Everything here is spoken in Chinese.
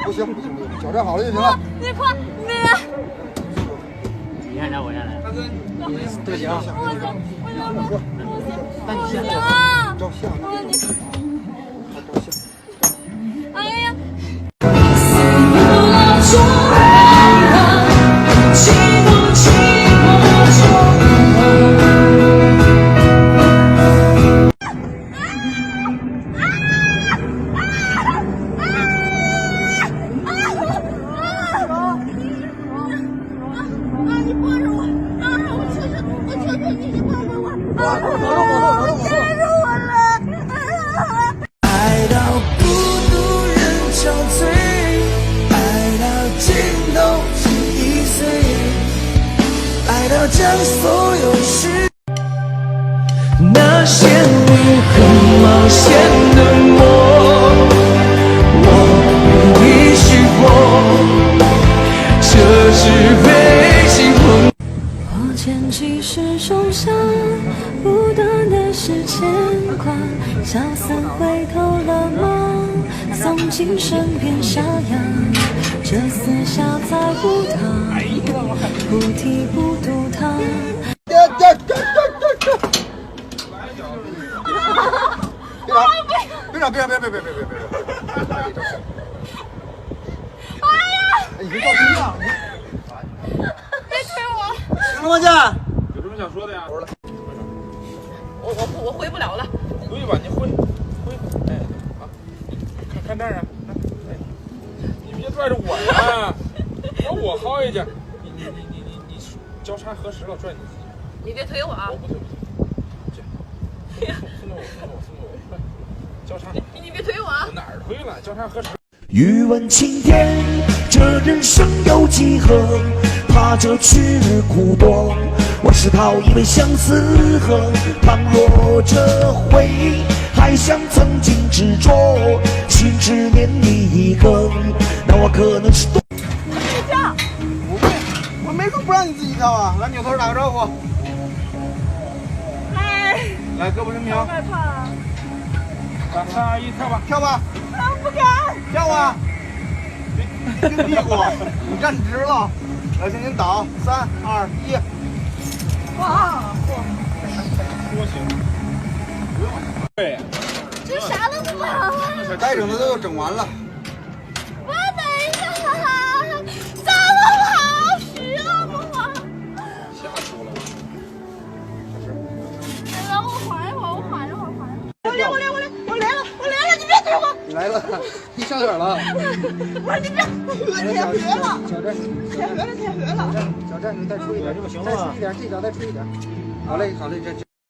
不行，脚站好了就行了。你快，你看着我下来。大哥，对行。那你先照相。哎呀！爱到孤独人憔悴，爱到尽头心已碎，爱到将所有事。那些你很冒险的我必须过，这是被心痛。我捡起时钟上不断的是牵挂，小三回头了吗？送进身边沙哑，这四下在乎他，不提不读他。别！哎呀！你别着急啊！别推我！行了吗，姐？有什么想说的呀？我回不了了。回吧，你回。哎，好，看这儿啊！哎，你别拽着我呀，让我薅一下。你交叉合十了，拽你自己。你别推我啊！我不推，这送给我，快，交叉。你别推我啊！我哪儿推了？交叉合十。欲问青天，这人生有几何？怕这去日苦多。我是讨一杯相思喝，倘若这回忆还像曾经执着，心只念你一个，那我可能是多。我没说不让你自己跳啊！来，扭头打个招呼。嗨，来，胳膊伸平。害怕。3、2、1，跳吧！跳吧！我不敢。跳啊！别跟屁股，你站直了。来，轻轻倒。3、2、1。哇！多行。对。这啥都不好。该整的都整完了。我等一下，怎么不好使啊不好？瞎说了。来，我缓一会儿。我来了，你别推我。你来了，你上哪儿了？我说你别，我贴合了，贴合了。脚站，你再出一点，这个行了吗？再出一点，这脚再出一点。好嘞，这